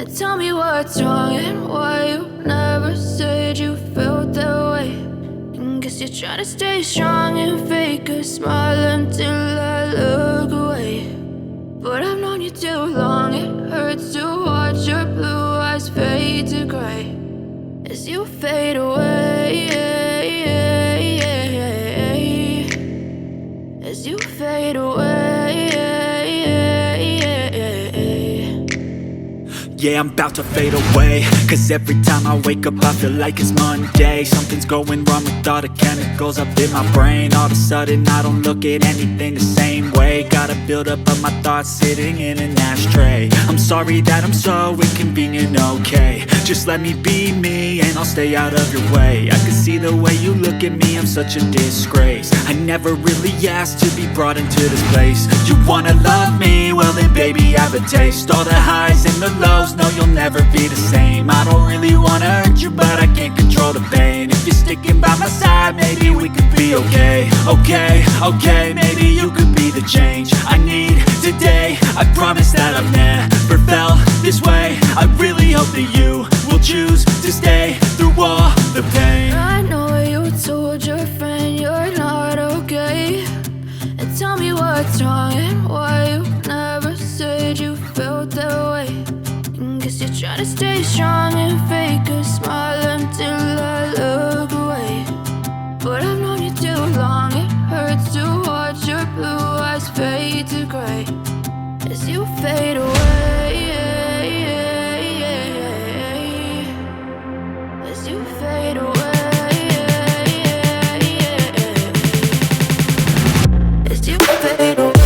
And tell me what's wrong and why you never said you felt that way. And guess you're trying to stay strong and fake a smile until I look away. But I've known you too long, it hurts to watch your blue eyes fade to gray as you fade away, as you fade away. Yeah, I'm about to fade away, cause every time I wake up I feel like it's Monday. Something's going wrong with all the chemicals up in my brain. All of a sudden I don't look at anything the same way. Got a buildup of my thoughts sitting in an ashtray. I'm sorry that I'm so inconvenient, okay. Just let me be me and I'll stay out of your way. I can see the way you look at me, I'm such a disgrace. I never really asked to be brought into this place. You wanna love me? Well then baby I have a taste. All the highs and the lows, no, you'll never be the same. I don't really wanna hurt you, but I can't control the pain. If you're sticking by my side, maybe we could be okay. Okay, maybe you could be the change I need today. I promise that I've never felt this way. I really hope that you will choose to stay through all the pain. I know you told your friend you're not okay. And tell me what's wrong and why you never said you felt that way. Guess you're trying to stay strong and fake a smile until I look away. But I've known you too long, it hurts to watch your blue eyes fade to gray as you fade away, as you fade away, as you fade away.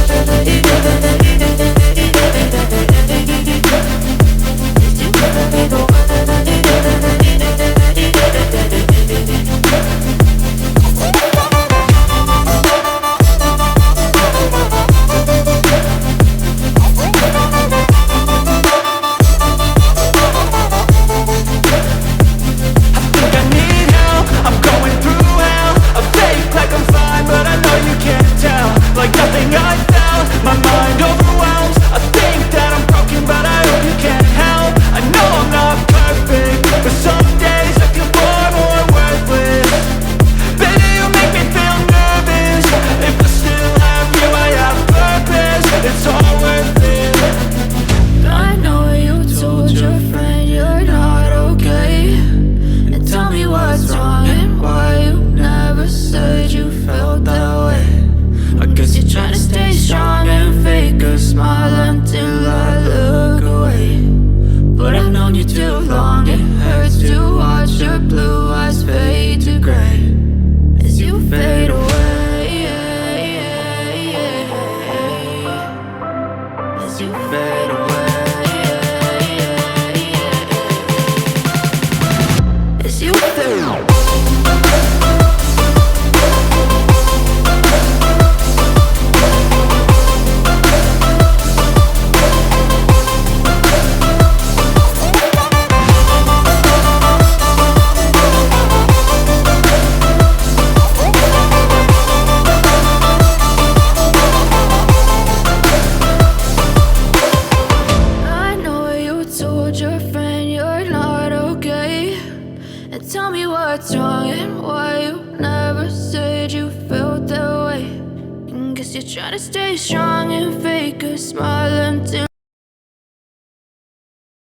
Tell me what's wrong and why you never said you felt that way. And guess you're trying to stay strong and fake a smile until